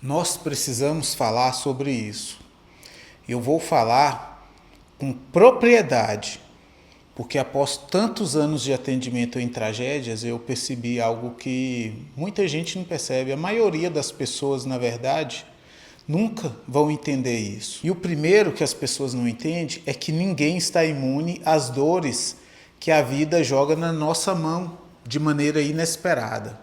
Nós precisamos falar sobre isso. Eu vou falar com propriedade, porque após tantos anos de atendimento em tragédias, eu percebi algo que muita gente não percebe. A maioria das pessoas, na verdade, nunca vão entender isso. E o primeiro que as pessoas não entendem é que ninguém está imune às dores que a vida joga na nossa mão de maneira inesperada.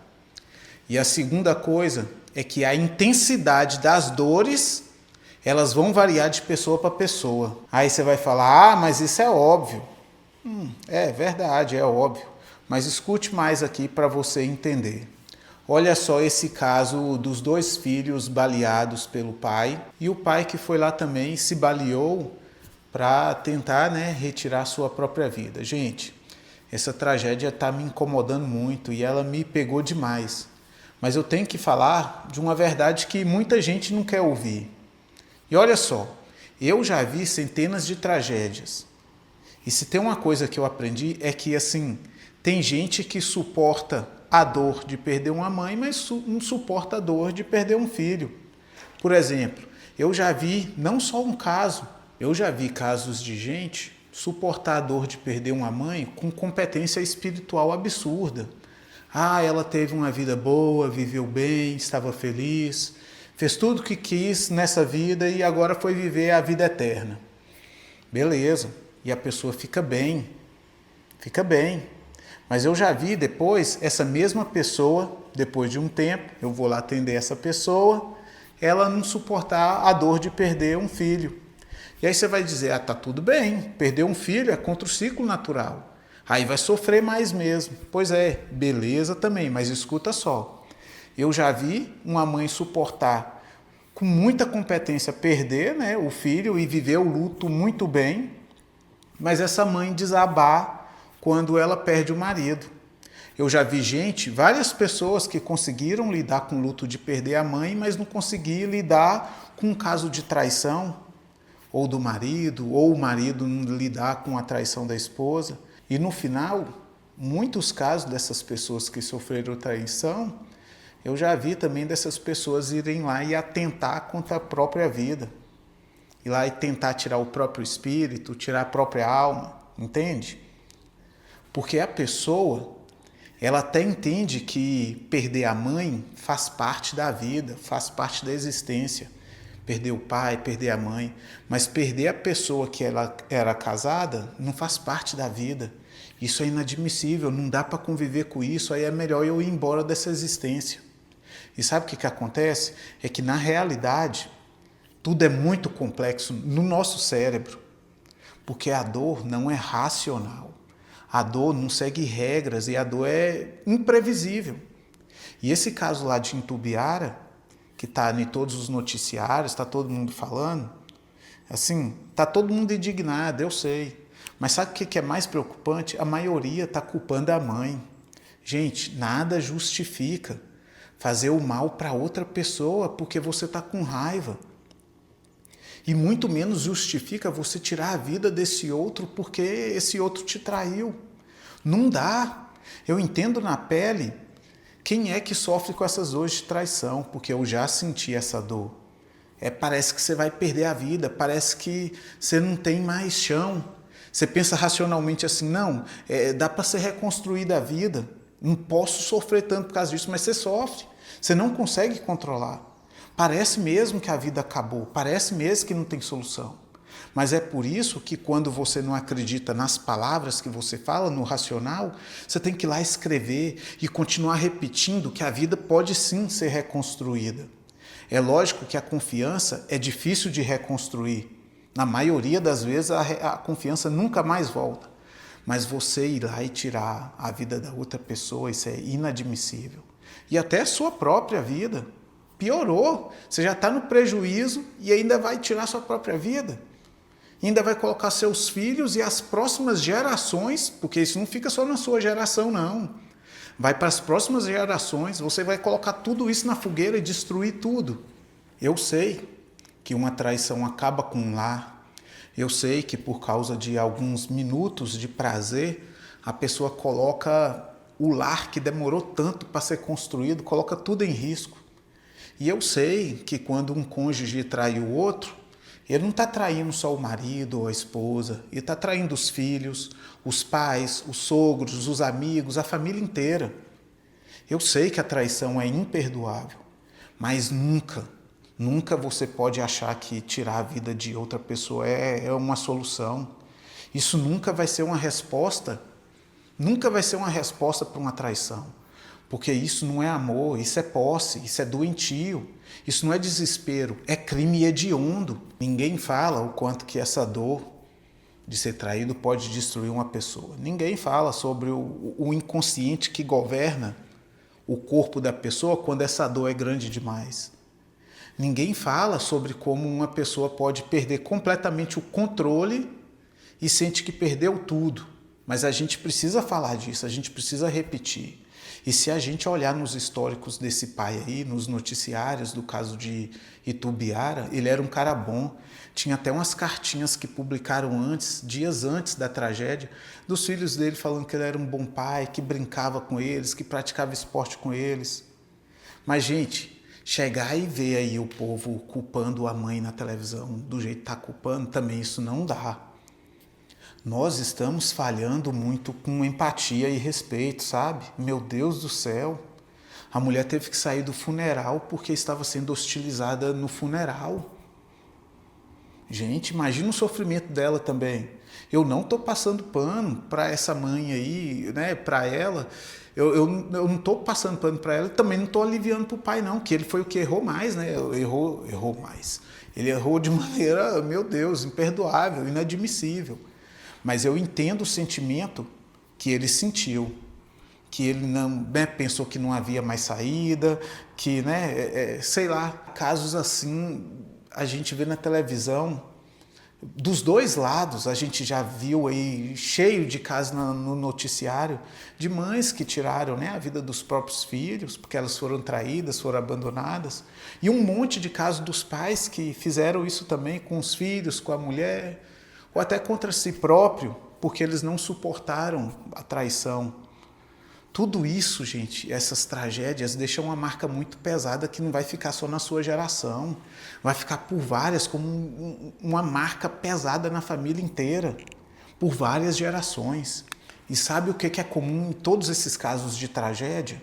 E a segunda coisa é que a intensidade das dores, elas vão variar de pessoa para pessoa. Aí você vai falar, mas isso é óbvio. É verdade, é óbvio. Mas escute mais aqui para você entender. Olha só esse caso dos dois filhos baleados pelo pai. E o pai que foi lá também se baleou para tentar, retirar sua própria vida. Gente, essa tragédia está me incomodando muito e ela me pegou demais. Mas eu tenho que falar de uma verdade que muita gente não quer ouvir. E olha só, eu já vi centenas de tragédias. E se tem uma coisa que eu aprendi é que, assim, tem gente que suporta a dor de perder uma mãe, mas não suporta a dor de perder um filho. Por exemplo, eu já vi, não só um caso, eu já vi casos de gente suportar a dor de perder uma mãe com competência espiritual absurda. Ela teve uma vida boa, viveu bem, estava feliz, fez tudo o que quis nessa vida e agora foi viver a vida eterna. Beleza, e a pessoa fica bem. Mas eu já vi depois, essa mesma pessoa, depois de um tempo, eu vou lá atender essa pessoa, ela não suportar a dor de perder um filho. E aí você vai dizer, tá tudo bem, perder um filho é contra o ciclo natural. Aí vai sofrer mais mesmo. Pois é, beleza também, mas escuta só. Eu já vi uma mãe suportar com muita competência perder o filho e viver o luto muito bem, mas essa mãe desabar quando ela perde o marido. Eu já vi várias pessoas que conseguiram lidar com o luto de perder a mãe, mas não conseguiam lidar com um caso de traição, ou do marido, ou o marido não lidar com a traição da esposa. E no final, muitos casos dessas pessoas que sofreram traição, eu já vi também dessas pessoas irem lá e atentar contra a própria vida. Ir lá e tentar tirar o próprio espírito, tirar a própria alma, entende? Porque a pessoa, ela até entende que perder a mãe faz parte da vida, faz parte da existência. Perder o pai, perder a mãe, mas perder a pessoa que ela era casada não faz parte da vida. Isso é inadmissível, não dá para conviver com isso, aí é melhor eu ir embora dessa existência. E sabe o que acontece? É que na realidade, tudo é muito complexo no nosso cérebro, porque a dor não é racional. A dor não segue regras e a dor é imprevisível. E esse caso lá de Itumbiara, que está em todos os noticiários, está todo mundo falando, assim, está todo mundo indignado, eu sei. Mas sabe o que é mais preocupante? A maioria está culpando a mãe. Gente, nada justifica fazer o mal para outra pessoa porque você está com raiva. E muito menos justifica você tirar a vida desse outro porque esse outro te traiu. Não dá. Eu entendo na pele quem é que sofre com essas dores de traição, porque eu já senti essa dor. Parece que você vai perder a vida, parece que você não tem mais chão. Você pensa racionalmente assim, não, dá para ser reconstruída a vida, não posso sofrer tanto por causa disso, mas você sofre, você não consegue controlar. Parece mesmo que a vida acabou, parece mesmo que não tem solução. Mas é por isso que quando você não acredita nas palavras que você fala, no racional, você tem que ir lá escrever e continuar repetindo que a vida pode sim ser reconstruída. É lógico que a confiança é difícil de reconstruir. Na maioria das vezes a confiança nunca mais volta. Mas você ir lá e tirar a vida da outra pessoa, isso é inadmissível. E até a sua própria vida. Piorou. Você já está no prejuízo e ainda vai tirar a sua própria vida. Ainda vai colocar seus filhos e as próximas gerações, porque isso não fica só na sua geração, não. Vai para as próximas gerações, você vai colocar tudo isso na fogueira e destruir tudo. Eu sei que uma traição acaba com um lar. Eu sei que por causa de alguns minutos de prazer, a pessoa coloca o lar que demorou tanto para ser construído, coloca tudo em risco. E eu sei que quando um cônjuge trai o outro, ele não está traindo só o marido ou a esposa, ele está traindo os filhos, os pais, os sogros, os amigos, a família inteira. Eu sei que a traição é imperdoável, mas nunca você pode achar que tirar a vida de outra pessoa é uma solução. Isso nunca vai ser uma resposta, para uma traição. Porque isso não é amor, isso é posse, isso é doentio, isso não é desespero, é crime hediondo. Ninguém fala o quanto que essa dor de ser traído pode destruir uma pessoa. Ninguém fala sobre o inconsciente que governa o corpo da pessoa quando essa dor é grande demais. Ninguém fala sobre como uma pessoa pode perder completamente o controle e sente que perdeu tudo. Mas a gente precisa falar disso, a gente precisa repetir. E se a gente olhar nos históricos desse pai aí, nos noticiários do caso de Itubiara, ele era um cara bom. Tinha até umas cartinhas que publicaram antes, dias antes da tragédia, dos filhos dele falando que ele era um bom pai, que brincava com eles, que praticava esporte com eles. Mas, gente, chegar e ver aí o povo culpando a mãe na televisão do jeito que está culpando, também isso não dá. Nós estamos falhando muito com empatia e respeito, sabe? Meu Deus do céu. A mulher teve que sair do funeral porque estava sendo hostilizada no funeral. Gente, imagina o sofrimento dela também. Eu não estou passando pano para essa mãe aí, né? Para ela. Eu não estou passando pano para ela, também não estou aliviando para o pai, não, que ele foi o que errou mais, né? Errou mais. Ele errou de maneira, meu Deus, imperdoável, inadmissível. Mas eu entendo o sentimento que ele sentiu, que ele não pensou que não havia mais saída, que, sei lá, casos assim a gente vê na televisão, dos dois lados. A gente já viu aí cheio de casos no noticiário de mães que tiraram, a vida dos próprios filhos, porque elas foram traídas, foram abandonadas, e um monte de casos dos pais que fizeram isso também com os filhos, com a mulher, ou até contra si próprio, porque eles não suportaram a traição. Tudo isso, gente, essas tragédias deixam uma marca muito pesada que não vai ficar só na sua geração, vai ficar por várias, como uma marca pesada na família inteira, por várias gerações. E sabe o que é comum em todos esses casos de tragédia?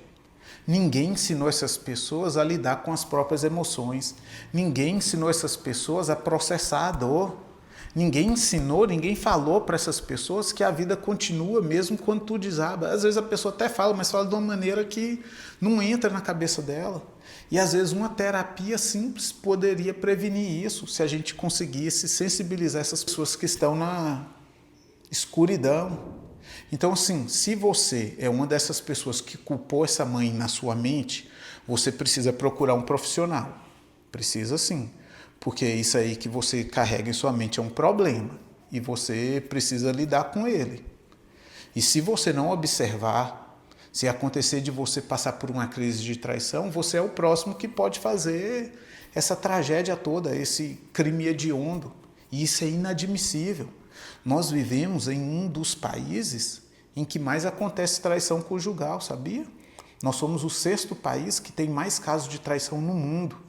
Ninguém ensinou essas pessoas a lidar com as próprias emoções, ninguém ensinou essas pessoas a processar a dor. Ninguém falou para essas pessoas que a vida continua mesmo quando tudo desaba. Às vezes a pessoa até fala, mas fala de uma maneira que não entra na cabeça dela. E às vezes uma terapia simples poderia prevenir isso, se a gente conseguisse sensibilizar essas pessoas que estão na escuridão. Então, assim, se você é uma dessas pessoas que culpou essa mãe na sua mente, você precisa procurar um profissional. Precisa sim. Porque isso aí que você carrega em sua mente é um problema e você precisa lidar com ele. E se você não observar, se acontecer de você passar por uma crise de traição, você é o próximo que pode fazer essa tragédia toda, esse crime hediondo. E isso é inadmissível. Nós vivemos em um dos países em que mais acontece traição conjugal, sabia? Nós somos o 6º país que tem mais casos de traição no mundo.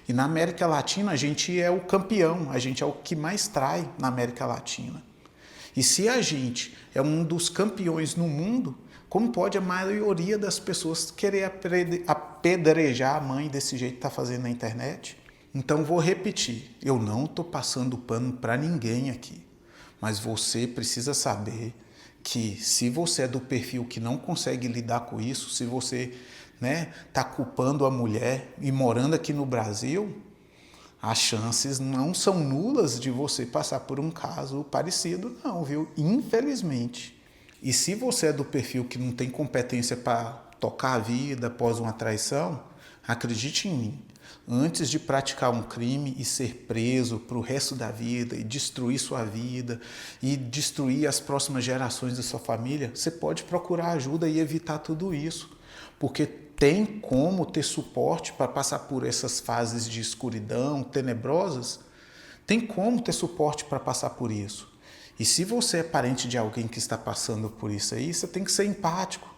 E na América Latina a gente é o campeão, a gente é o que mais trai na América Latina. E se a gente é um dos campeões no mundo, como pode a maioria das pessoas querer apedrejar a mãe desse jeito que está fazendo na internet? Então vou repetir, eu não estou passando pano para ninguém aqui, mas você precisa saber que se você é do perfil que não consegue lidar com isso, se você tá culpando a mulher e morando aqui no Brasil, as chances não são nulas de você passar por um caso parecido, não, viu? Infelizmente. E se você é do perfil que não tem competência para tocar a vida após uma traição, acredite em mim, antes de praticar um crime e ser preso para o resto da vida e destruir sua vida e destruir as próximas gerações da sua família, você pode procurar ajuda e evitar tudo isso. Porque tem como ter suporte para passar por essas fases de escuridão tenebrosas, tem como ter suporte para passar por isso. E se você é parente de alguém que está passando por isso aí, você tem que ser empático,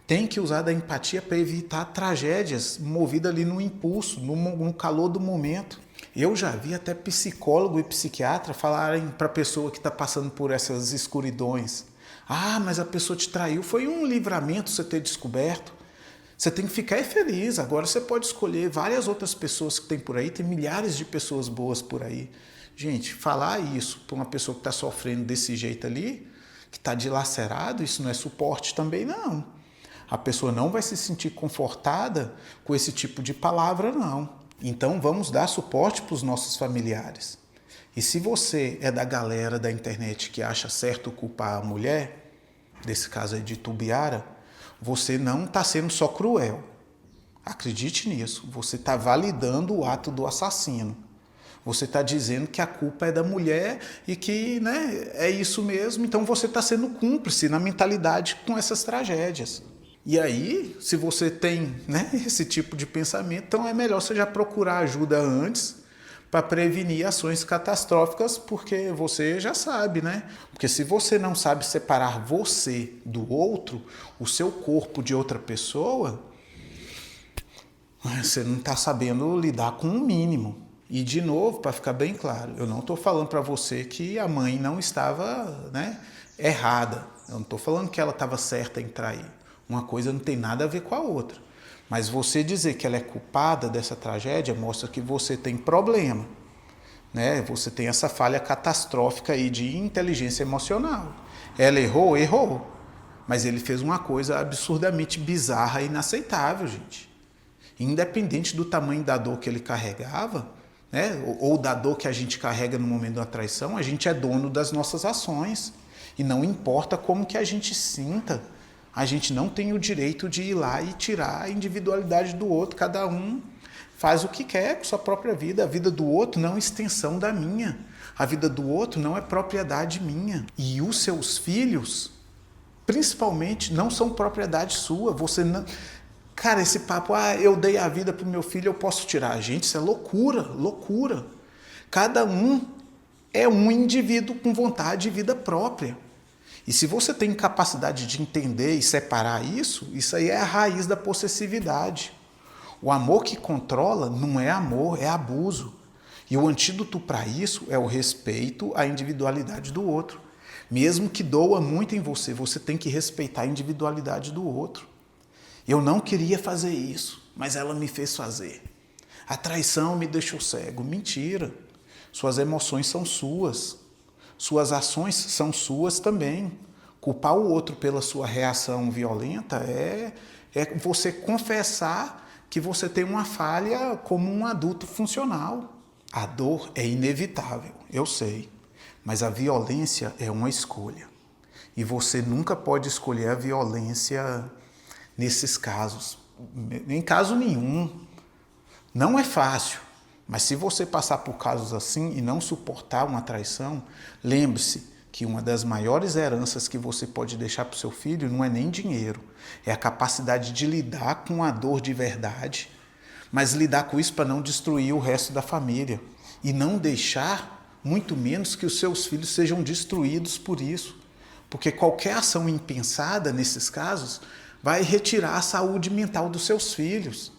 Tem que usar da empatia para evitar tragédias movidas ali no impulso, no calor do momento. Eu já vi até psicólogo e psiquiatra falarem para a pessoa que está passando por essas escuridões: ah, mas a pessoa te traiu, foi um livramento você ter descoberto. Você tem que ficar feliz, agora você pode escolher várias outras pessoas que tem por aí, tem milhares de pessoas boas por aí. Gente, falar isso para uma pessoa que está sofrendo desse jeito ali, que está dilacerado, isso não é suporte também não. A pessoa não vai se sentir confortada com esse tipo de palavra não. Então vamos dar suporte para os nossos familiares. E se você é da galera da internet que acha certo culpar a mulher, desse caso aí de Tubiara, você não está sendo só cruel. Acredite nisso, você está validando o ato do assassino. Você está dizendo que a culpa é da mulher e que, né, é isso mesmo, então você está sendo cúmplice na mentalidade com essas tragédias. E aí, se você tem, né, esse tipo de pensamento, então é melhor você já procurar ajuda antes para prevenir ações catastróficas, porque você já sabe, né? Porque se você não sabe separar você do outro, o seu corpo de outra pessoa, você não está sabendo lidar com o mínimo. E, de novo, para ficar bem claro, eu não estou falando para você que a mãe não estava, né, errada. Eu não estou falando que ela estava certa em trair. Uma coisa não tem nada a ver com a outra. Mas você dizer que ela é culpada dessa tragédia mostra que você tem problema, né? Você tem essa falha catastrófica aí de inteligência emocional. Ela errou, errou. Mas ele fez uma coisa absurdamente bizarra e inaceitável, gente. Independente do tamanho da dor que ele carregava, né? Ou da dor que a gente carrega no momento da traição, a gente é dono das nossas ações. E não importa como que a gente sinta, a gente não tem o direito de ir lá e tirar a individualidade do outro. Cada um faz o que quer com sua própria vida. A vida do outro não é extensão da minha. A vida do outro não é propriedade minha. E os seus filhos, principalmente, não são propriedade sua. Você não... Cara, esse papo, eu dei a vida para o meu filho, eu posso tirar. Gente, isso é loucura, loucura. Cada um é um indivíduo com vontade e vida própria. E se você tem capacidade de entender e separar isso, isso aí é a raiz da possessividade. O amor que controla não é amor, é abuso. E o antídoto para isso é o respeito à individualidade do outro. Mesmo que doa muito em você, você tem que respeitar a individualidade do outro. Eu não queria fazer isso, mas ela me fez fazer. A traição me deixou cego. Mentira. Suas emoções são suas. Suas ações são suas também. Culpar o outro pela sua reação violenta é você confessar que você tem uma falha como um adulto funcional. A dor é inevitável, eu sei, mas a violência é uma escolha. E você nunca pode escolher a violência nesses casos, em caso nenhum. Não é fácil. Mas se você passar por casos assim e não suportar uma traição, lembre-se que uma das maiores heranças que você pode deixar para o seu filho não é nem dinheiro, é a capacidade de lidar com a dor de verdade, mas lidar com isso para não destruir o resto da família e não deixar, muito menos, que os seus filhos sejam destruídos por isso, porque qualquer ação impensada nesses casos vai retirar a saúde mental dos seus filhos.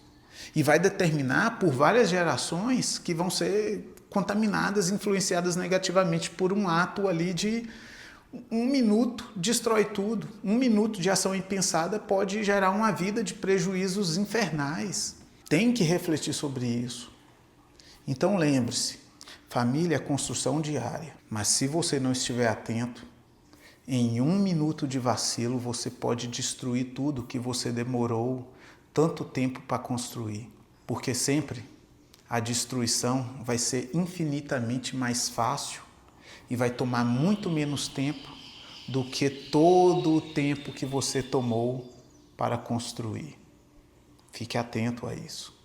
E vai determinar por várias gerações que vão ser contaminadas, influenciadas negativamente por um ato ali de 1 minuto, destrói tudo. 1 minuto de ação impensada pode gerar uma vida de prejuízos infernais. Tem que refletir sobre isso. Então lembre-se, família é construção diária, mas se você não estiver atento, em 1 minuto de vacilo você pode destruir tudo que você demorou tanto tempo para construir, porque sempre a destruição vai ser infinitamente mais fácil e vai tomar muito menos tempo do que todo o tempo que você tomou para construir. Fique atento a isso.